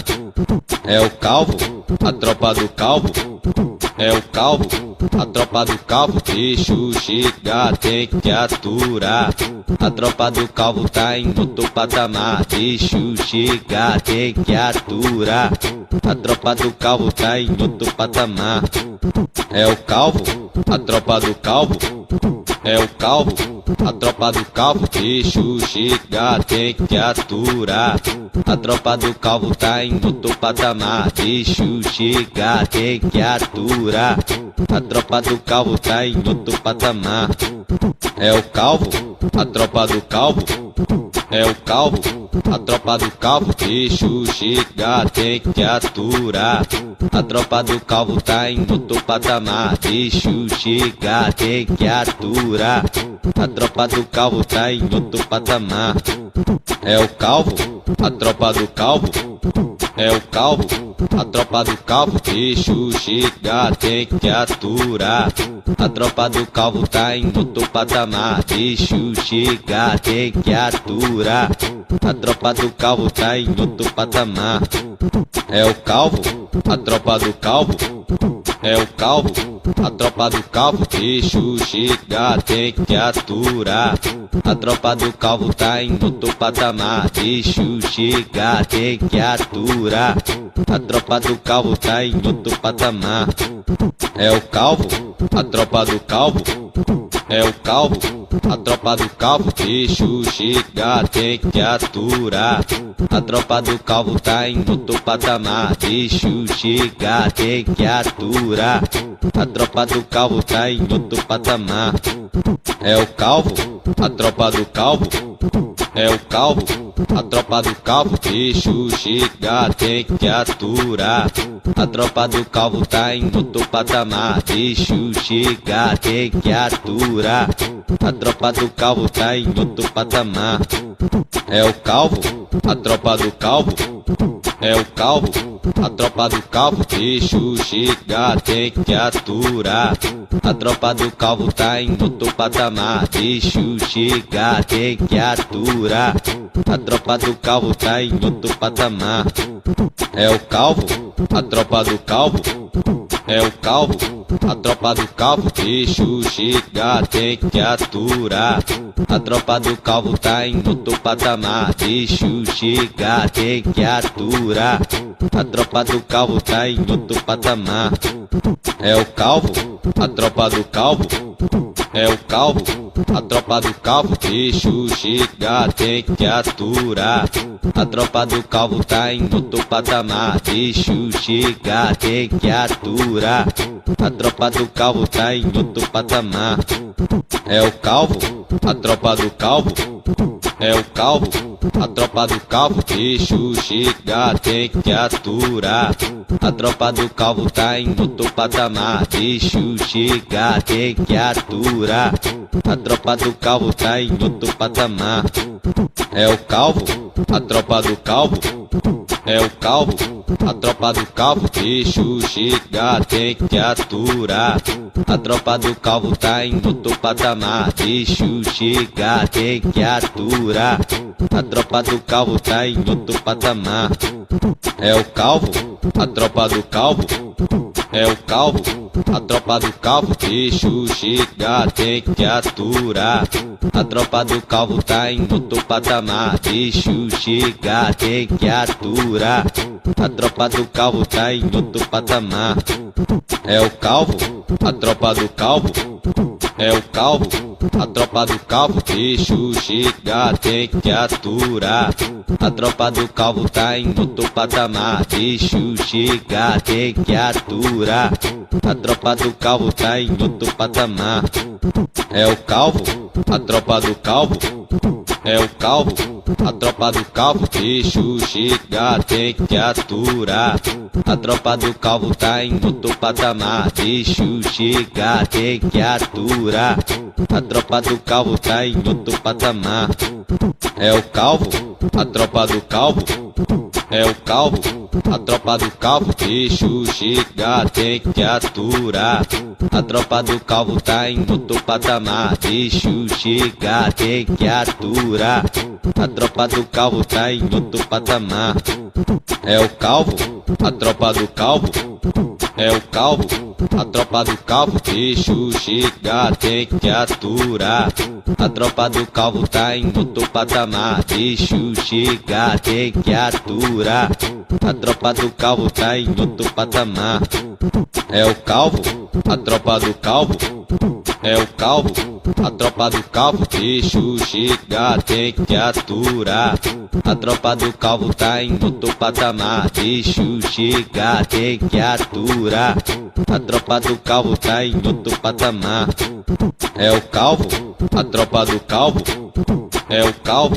é o calvo, a tropa do calvo, é o calvo, a tropa do calvo, bicho chega, tem que aturar. A tropa do calvo tá em outro patamar, bicho chega, tem que aturar. A tropa do calvo tá em outro patamar, é o calvo, a tropa do calvo, é o calvo, a tropa do calvo, bicho chega, tem que aturar. A tropa do calvo tá em outro patamar, bicho chega, tem que aturar. A tropa do calvo tá em outro patamar, é o calvo, a tropa do calvo, é o calvo, a tropa do calvo, bicho chega, tem que aturar. A tropa do calvo tá em outro patamar, bicho chega, tem que aturar. A tropa do calvo tá em outro patamar, é o calvo, a tropa do calvo, é o calvo, a tropa do calvo, bicho chega, tem que aturar. A tropa do calvo tá em outro patamar, bicho chega, tem que aturar. A tropa do calvo tá em outro patamar, é o calvo, a tropa do calvo, é o calvo, a tropa do calvo, bicho chega, tem que aturar. A tropa do calvo tá em outro patamar, bicho chega, tem que aturar. A tropa do calvo tá em outro patamar, é o calvo, a tropa do calvo, é o calvo, a tropa do calvo, bicho chega, tem que aturar. A tropa do calvo tá em outro patamar, bicho chega, tem que aturar. A tropa do calvo tá em outro patamar, é o calvo, a tropa do calvo, é o calvo, a tropa do calvo, bicho chega, tem que aturar. A tropa do calvo tá em outro patamar, bicho chega, tem que aturar. A tropa do calvo tá em outro patamar. É o calvo, a tropa do calvo. É o calvo, a tropa do calvo, bicho chega, tem que aturar. A tropa do calvo tá em outro patamar, bicho chega, tem que aturar. A tropa do calvo tá em outro patamar. É o calvo, a tropa do calvo. É o calvo, a tropa do calvo, bicho chega, tem que aturar. A tropa do calvo tá em outro patamar, bicho chega, tem que aturar. A tropa do calvo tá em outro patamar. É o calvo, a tropa do calvo. É o calvo, a tropa do calvo, bicho chega, tem que aturar. A tropa do calvo tá em outro patamar, bicho chega, tem que aturar. A tropa do calvo tá em outro patamar. É o calvo, a tropa do calvo. É o calvo, a tropa do calvo, bicho chega, tem que aturar. A tropa do calvo tá em outro patamar, bicho chega, tem que aturar. A tropa do calvo tá em outro patamar. É o calvo, a tropa do calvo. É o calvo, a tropa do calvo, bicho chega, tem que aturar. A tropa do calvo tá em outro patamar, bicho chega, tem que aturar. A tropa do calvo tá em outro patamar. É o calvo, a tropa do calvo. É o calvo, a tropa do calvo, bicho chega, tem que aturar. A tropa do calvo tá em outro patamar, bicho chega, tem que aturar. A tropa do calvo tá em outro patamar. É o calvo, a tropa do calvo. É o calvo, a tropa do calvo, bicho chega, tem que aturar. A tropa do calvo tá em outro patamar, bicho chega, tem que aturar. A tropa do calvo tá em outro patamar. É o calvo, a tropa do calvo. É o calvo, a tropa do calvo, bicho chega, tem que aturar. A tropa do calvo tá em outro patamar, bicho chega, tem que aturar. A tropa do calvo tá em outro patamar. É o calvo, a tropa do calvo. É o calvo, a tropa do calvo, bicho chega, tem que aturar. A tropa do calvo tá em outro patamar, bicho chega, tem que aturar. A tropa do calvo tá em outro patamar. É o calvo, a tropa do calvo. É o calvo, a tropa do calvo, bicho chega, tem que aturar. A tropa do calvo tá em outro patamar, bicho chega, tem que aturar. A tropa do calvo tá em outro patamar. É o calvo, a tropa do calvo. É o calvo, a tropa do calvo, bicho chega, tem que aturar. A tropa do calvo tá em outro patamar, bicho chega, tem que aturar. A tropa do calvo tá em outro patamar. É o calvo, a tropa do calvo. É o calvo,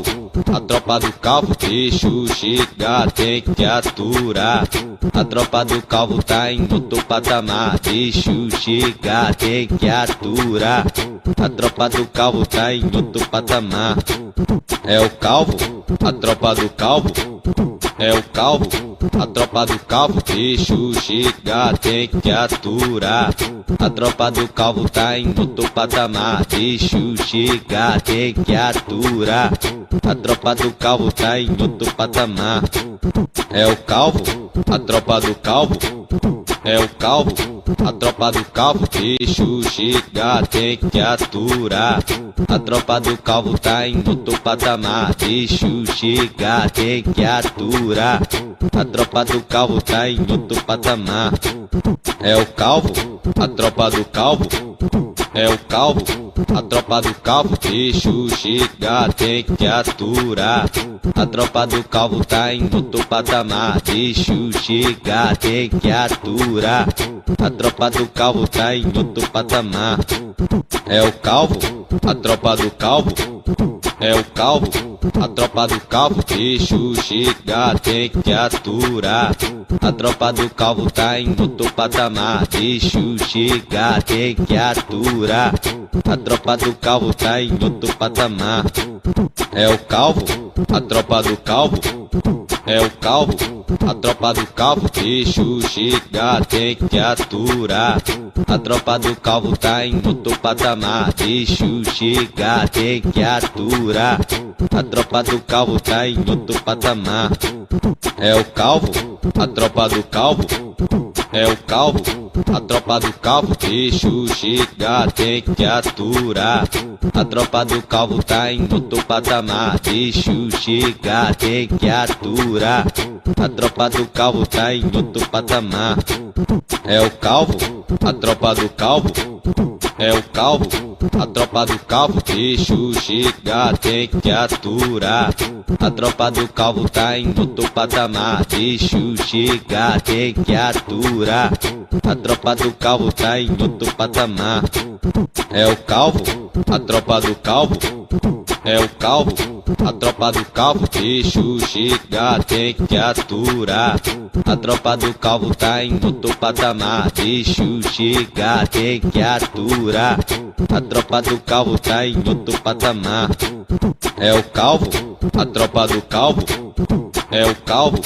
a tropa do calvo, bicho chega, tem que aturar. A tropa do calvo tá em outro patamar, bicho chega, tem que aturar. A tropa do calvo tá em outro patamar. É o calvo, a tropa do calvo. É o calvo, a tropa do calvo, bicho chega, tem que aturar. A tropa do calvo tá em outro patamar, bicho chega, tem que aturar. A tropa do calvo tá em outro patamar. É o calvo, a tropa do calvo. É o calvo, a tropa do calvo, bicho chega, tem que aturar. A tropa do calvo tá em outro patamar, bicho chega, tem que aturar. A tropa do calvo tá em outro patamar. É o calvo, a tropa do calvo. É o calvo, a tropa do calvo, bicho chega, tem que aturar. A tropa do calvo tá em outro patamar, bicho chega, tem que aturar. A tropa do calvo tá em outro patamar. É o calvo, a tropa do calvo. É o calvo, a tropa do calvo, bicho chega, tem que aturar. A tropa do calvo tá em outro patamar, bicho chega, tem que aturar. A tropa do calvo tá em outro patamar. É o calvo, a tropa do calvo, é o calvo, a tropa do calvo, bicho chega, tem que aturar. A tropa do calvo tá em outro patamar, bicho chega, tem que aturar. A tropa do calvo tá em outro patamar. É o calvo, a tropa do calvo, é o calvo, a tropa do calvo, bicho chega, tem que aturar. A tropa do calvo tá em outro patamar, bicho chega, tem que aturar. A tropa do calvo tá em outro patamar. É o calvo, a tropa do calvo, é o calvo, a tropa do calvo, bicho chega, tem que aturar. A tropa do calvo tá em outro patamar, bicho chega, tem que aturar. A tropa do calvo tá em outro patamar. É o calvo, a tropa do calvo, é o calvo, a tropa do calvo, bicho chega, tem que aturar. A tropa do calvo tá em outro patamar, bicho chega, tem que aturar. A tropa do calvo tá em outro patamar. É o calvo, a tropa do calvo, é o calvo,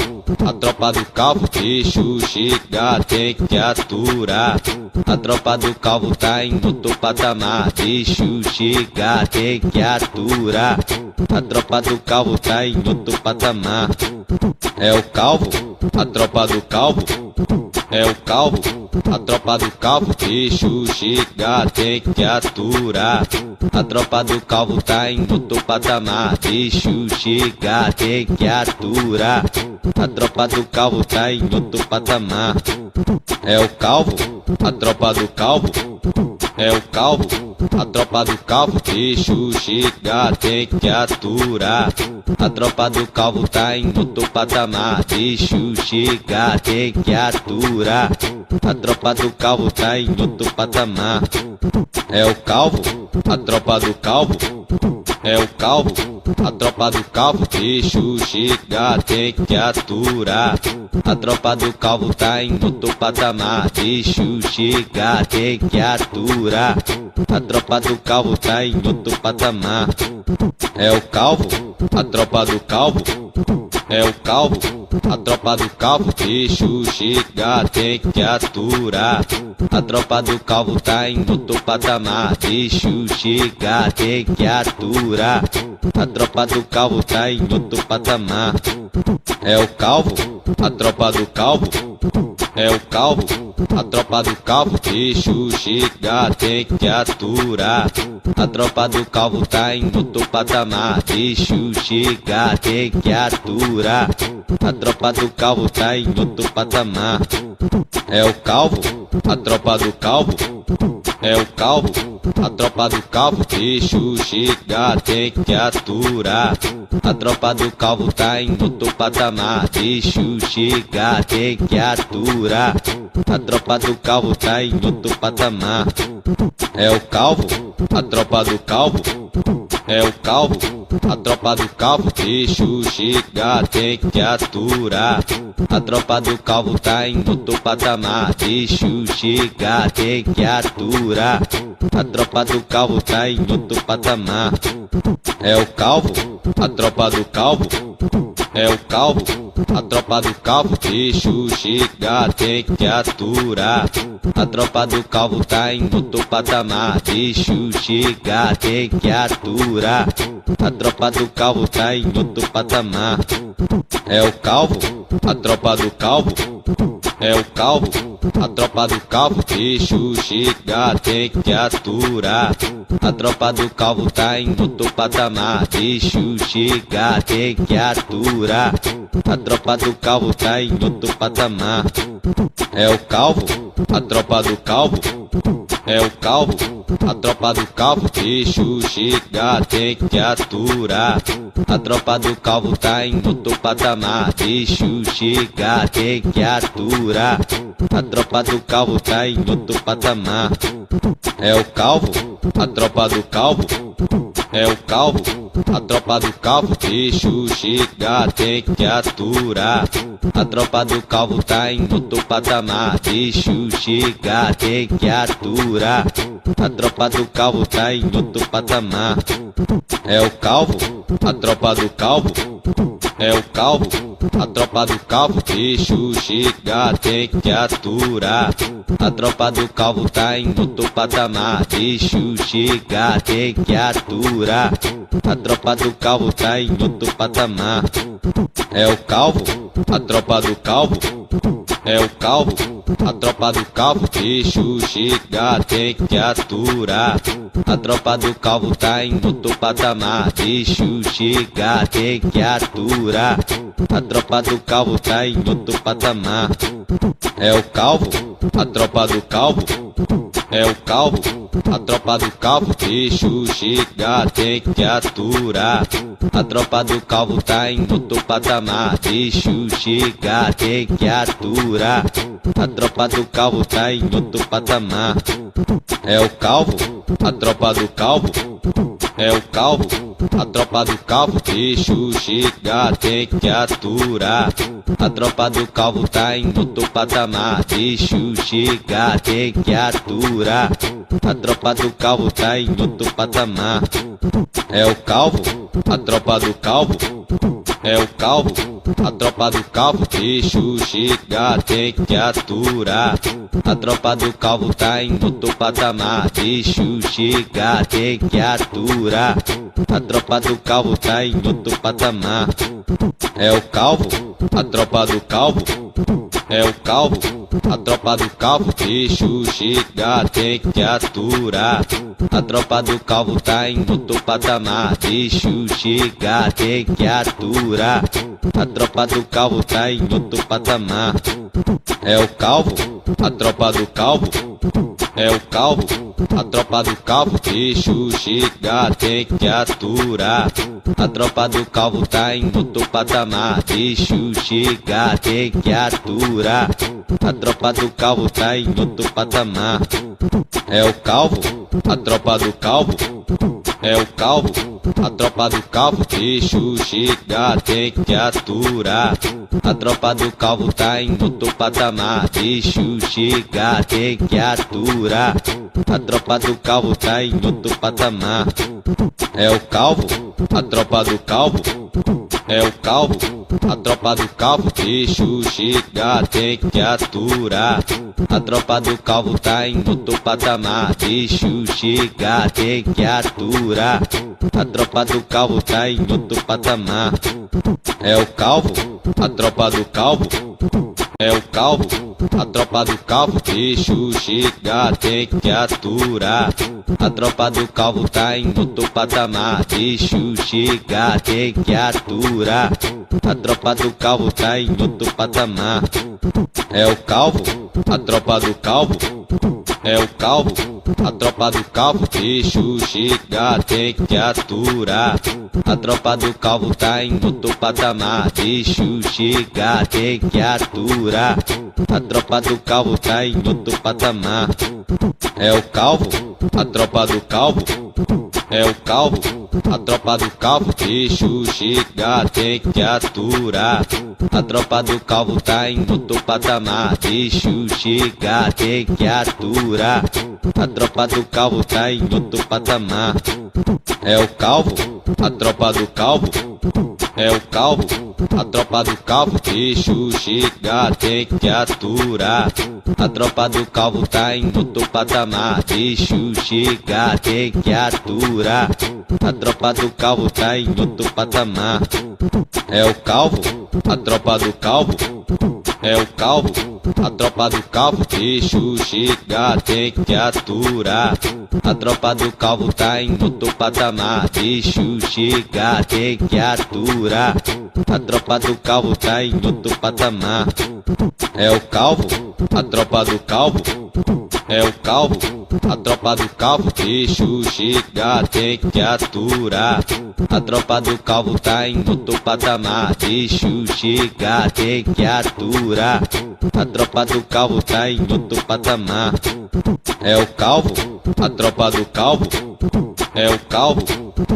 a tropa do calvo, bicho chega, tem que aturar. A tropa do calvo tá em outro patamar, bicho chega, tem que aturar. A tropa do calvo tá em outro patamar. É o calvo, a tropa do calvo, é o calvo, a tropa do calvo, bicho chega, tem que aturar. A tropa do calvo tá em outro patamar, bicho chega, tem que aturar. A tropa do calvo tá em outro patamar. É o calvo, a tropa do calvo, é o calvo, a tropa do calvo, bicho chega, tem que aturar. A tropa do calvo tá em outro patamar, bicho chega, tem que aturar. A tropa do calvo tá em outro patamar. É o calvo, a tropa do calvo, é o calvo, a tropa do calvo, bicho chega, tem que aturar. A tropa do calvo tá em outro patamar, bicho chega, tem que aturar. A tropa do calvo tá em outro patamar. É o calvo, a tropa do calvo, é o calvo, a tropa do calvo, bicho chega, tem que aturar. A tropa do calvo tá em outro patamar, bicho chega, tem que aturar. A tropa do calvo tá em outro patamar. É o calvo, a tropa do calvo, é o calvo, a tropa do calvo, bicho chega, tem que aturar. A tropa do calvo tá em outro patamar, bicho chega, tem que aturar. A tropa do calvo tá em outro patamar. É o calvo, a tropa do calvo, é o calvo, a tropa do calvo, bicho chega, tem que aturar. A tropa do calvo tá em outro patamar, bicho chega, tem que aturar. A tropa do calvo tá em outro patamar. É o calvo, a tropa do calvo, é o calvo, a tropa do calvo, bicho chega, tem que aturar. A tropa do calvo tá em outro patamar, bicho chega, tem que aturar. A tropa do calvo tá em outro patamar. É o calvo, a tropa do calvo, é o calvo, a tropa do calvo, bicho chega, tem que aturar. A tropa do calvo tá em outro patamar, bicho chega, tem que aturar. A tropa do calvo tá em outro patamar. É o calvo, a tropa do calvo, é o calvo, a tropa do calvo, bicho chega, tem que aturar. A tropa do calvo tá em outro patamar, bicho chega, tem que aturar. A tropa do calvo tá em outro patamar. É o calvo, a tropa do calvo, é o calvo, a tropa do calvo, bicho chega, tem que aturar. A tropa do calvo tá em outro patamar, bicho chega, tem que aturar. A tropa do calvo tá em outro patamar. É o calvo, a tropa do calvo, é o calvo, a tropa do calvo, bicho chega, tem que aturar. A tropa do calvo tá em outro patamar, bicho chega, tem que aturar. A tropa do calvo tá em outro patamar, é o calvo, a tropa do calvo, é o calvo, a tropa do calvo, bicho chega, tem que aturar. A tropa do calvo tá em outro patamar, bicho chega, tem que aturar. A tropa do calvo tá em outro patamar, é o calvo, a tropa do calvo, é o calvo, a tropa do calvo, bicho chega, tem que aturar. A tropa do calvo tá em outro patamar, bicho chega, tem que aturar. A tropa do calvo tá em outro patamar, é o calvo, a tropa do calvo, é o calvo, a tropa do calvo, bicho chega, tem que aturar. A tropa do calvo tá em outro patamar, bicho chega, tem que aturar. A tropa do calvo tá em outro patamar, é o calvo, a tropa do calvo, é o calvo, a tropa do calvo, bicho chega, tem que aturar. A tropa do calvo tá em outro patamar, bicho chega, tem que aturar. A tropa do calvo tá em outro patamar, é o calvo, a tropa do calvo, é o calvo, a tropa do calvo, bicho chega, tem que aturar. A tropa do calvo tá em outro patamar, bicho chega, tem que aturar. A tropa do calvo tá em outro patamar, é o calvo, a tropa do calvo, é o calvo, a tropa do calvo, bicho chega, tem que aturar. A tropa do calvo tá em outro patamar, bicho chega, tem que aturar. A tropa do calvo tá em outro patamar, é o calvo, a tropa do calvo, é o calvo, a tropa do calvo, bicho chega, tem que aturar. A tropa do calvo tá em outro patamar, bicho chega, tem que aturar. A tropa do calvo tá em outro patamar, é o calvo, a tropa do calvo, é o calvo, a tropa do calvo, bicho chega, tem que aturar. A tropa do calvo tá em outro patamar, bicho chega, tem que aturar. A tropa do calvo tá em outro patamar, é o calvo, a tropa do calvo, é o calvo, a tropa do calvo, bicho chega, tem que aturar. A tropa do calvo tá em outro patamar, bicho chega, tem que aturar. A tropa do calvo tá em outro patamar, é o calvo, a tropa do calvo, é o calvo, a tropa do calvo, bicho chega, tem que aturar. A tropa do calvo tá em outro patamar, bicho chega, tem que aturar. A tropa do calvo tá em outro patamar, é o calvo, a tropa do calvo, é o calvo, a tropa do calvo, bicho chega, tem que aturar. A tropa do calvo tá em outro patamar, bicho chega, tem que aturar. A tropa do calvo tá em outro patamar, é o calvo, a tropa do calvo, é o calvo, a tropa do calvo, bicho chega, tem que aturar. A tropa do calvo tá em outro patamar, bicho chega, tem que aturar. A tropa do calvo tá em outro patamar, é o calvo, a tropa do calvo, é o calvo, a tropa do calvo, bicho chega, tem que aturar. A tropa do calvo tá em outro patamar, bicho chega, tem que aturar. A tropa do calvo tá em outro patamar, é o calvo, a tropa do calvo, é o calvo, a tropa do calvo, bicho chega, tem que aturar. A tropa do calvo tá em outro patamar, bicho chega, tem que aturar. A tropa do calvo tá em outro patamar, é o calvo, a tropa do calvo, é o calvo, a tropa do calvo, bicho chega, tem que aturar. A tropa do calvo tá em outro patamar, bicho chega, tem que aturar. A tropa do calvo tá em outro patamar, é o calvo, a tropa do calvo, é o calvo,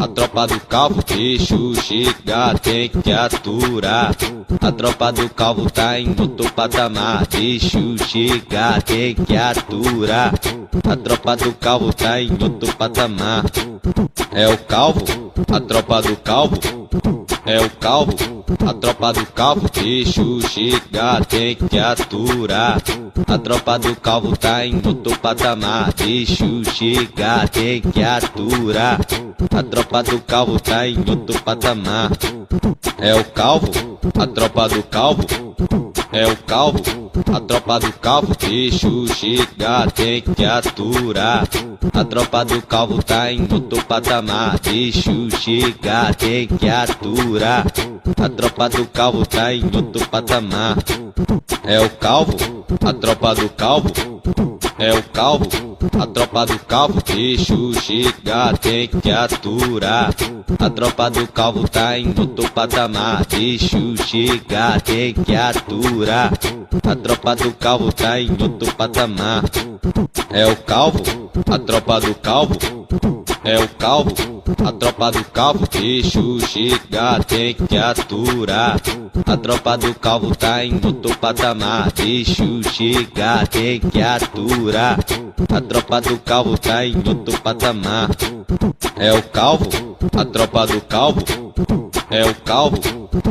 a tropa do calvo, deixa chegar, tem que aturar. A tropa do calvo tá em outro patamar, deixa chegar, tem que aturar. A tropa do calvo tá em outro patamar, é o calvo, a tropa do calvo, é o calvo, a tropa do calvo, deixa chegar, tem que aturar. A tropa do calvo tá em outro patamar, deixa chegar, tem que aturar. A tropa do calvo tá em outro patamar, é o calvo, a tropa do calvo, é o calvo, a tropa do calvo, deixa chegar, tem que aturar. A tropa do calvo tá em outro patamar, deixa chegar, tem que aturar. A tropa do calvo tá em outro patamar, é o calvo, a tropa do calvo, é o calvo, a tropa do calvo, deixa chegar, tem que aturar. A tropa do calvo tá em outro patamar, deixa chegar, tem que aturar. A tropa do calvo tá em outro patamar, é o calvo, a tropa do calvo, é o calvo, a tropa do calvo, deixa chegar, tem que aturar. A tropa do calvo tá em outro patamar, deixa chegar, tem que aturar. A tropa do calvo tá em outro patamar, é o calvo, a tropa do calvo, é o calvo,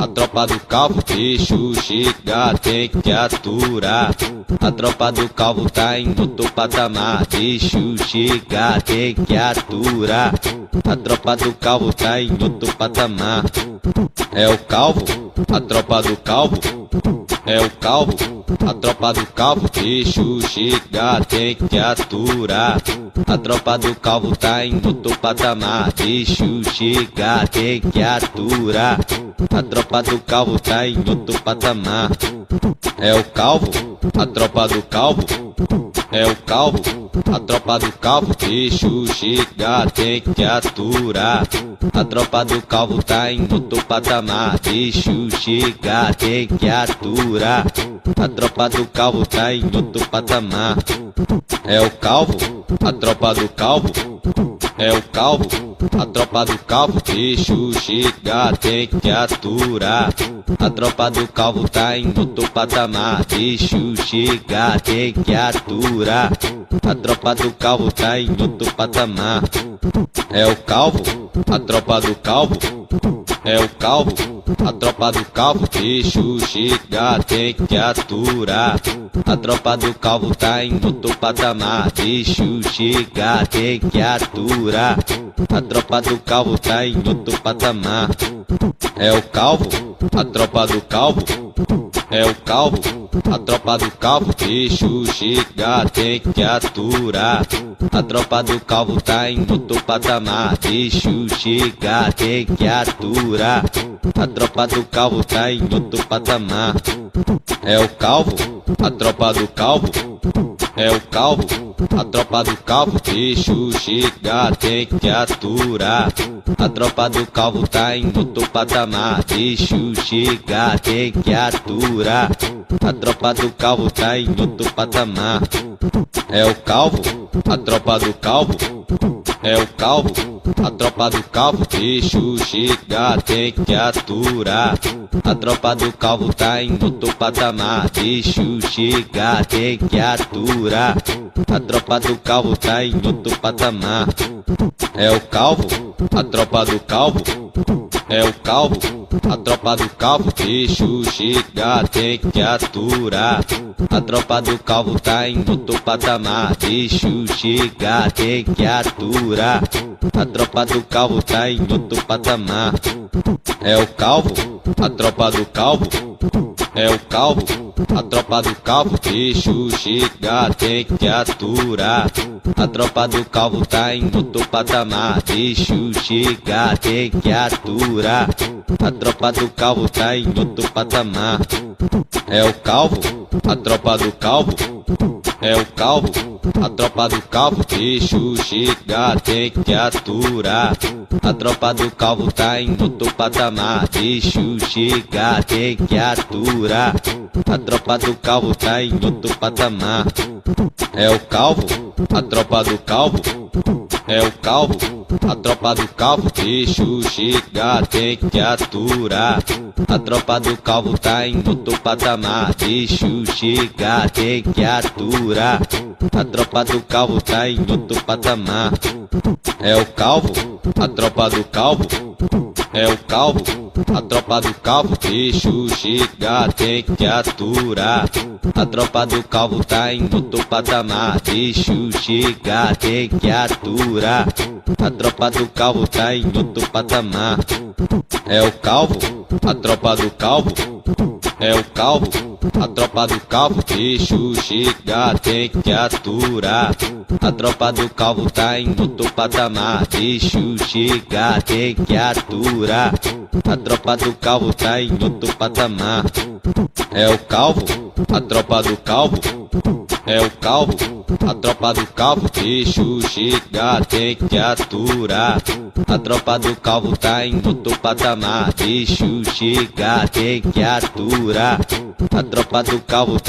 a tropa do calvo, deixa chegar, tem que aturar. A tropa do calvo tá em outro patamar, deixa chegar, tem que aturar. A tropa do calvo tá em outro patamar, é o calvo, a tropa do calvo, é o calvo, a tropa do calvo, deixa chegar, tem que aturar. A tropa do calvo tá em outro patamar, deixa chegar, tem que aturar. A tropa do calvo tá em outro patamar, é o calvo, a tropa do calvo, é o calvo, a tropa do calvo, deixa chegar, tem que aturar. A tropa do calvo tá em outro patamar, deixa chegar, tem que aturar. A tropa do calvo tá em outro patamar, é o calvo, a tropa do calvo, é o calvo, a tropa do calvo, deixa chegar, tem que aturar. A tropa do calvo tá em outro patamar, deixa chegar, tem que aturar. A tropa do calvo tá em outro patamar, é o calvo, a tropa do calvo, é o calvo, a tropa do calvo, deixa chegar, tem que aturar. A tropa do calvo tá em outro patamar, deixa chegar, tem que aturar. A tropa do calvo tá em outro patamar, é o calvo, a tropa do calvo, é o calvo, a tropa do calvo, deixa chegar, tem que aturar. A tropa do calvo tá em outro patamar, deixa chegar, tem que aturar. A tropa do calvo tá em outro patamar, é o calvo, a tropa do calvo, é o calvo, a tropa do calvo, deixa chegar, tem que aturar. A tropa do calvo tá em outro patamar, deixa chegar, tem que aturar. A tropa do calvo tá em outro patamar, é o calvo, a tropa do calvo, é o calvo, a tropa do calvo, deixa chegar, tem que aturar. A tropa do calvo tá em outro patamar, deixa chegar, tem que aturar. A tropa do calvo tá em outro patamar, é o calvo, a tropa do calvo, é o calvo, a tropa do calvo, deixa chegar, tem que aturar. A tropa do calvo tá em outro patamar, deixa chegar, tem que aturar. A tropa do calvo tá em outro patamar, é o calvo, a tropa do calvo, é o calvo, a tropa do calvo, deixa chegar, tem que aturar. A tropa do calvo tá em outro patamar, deixa chegar, tem que aturar. A tropa do calvo tá em outro patamar, é o calvo, a tropa do calvo, é o calvo, a tropa do calvo, deixa chegar, tem que aturar. A tropa do calvo tá em outro patamar, deixa chegar, tem que aturar. A tropa do calvo tá em outro patamar, é o calvo, a tropa do calvo, é o calvo, a tropa do calvo, bicho chega, tem que aturar. A tropa do calvo tá em outro patamar, bicho chega, tem que aturar. A tropa do calvo tá em outro patamar, é o calvo, a tropa do calvo, é o calvo, a tropa do calvo, bicho chega, tem que aturar. A tropa do calvo tá em outro patamar, bicho chega, tem que aturar. A tropa do calvo tá em outro patamar, é o calvo, a tropa do calvo, é o calvo, a tropa do calvo, bicho chega, tem que aturar. A tropa do calvo tá em outro patamar, bicho chega, tem que aturar. A tropa do calvo tá em outro patamar, é o calvo, a tropa do calvo, é o calvo, a tropa do calvo, bicho chega, tem que aturar. A tropa do calvo tá em outro patamar, bicho chega, tem que aturar. A tropa do calvo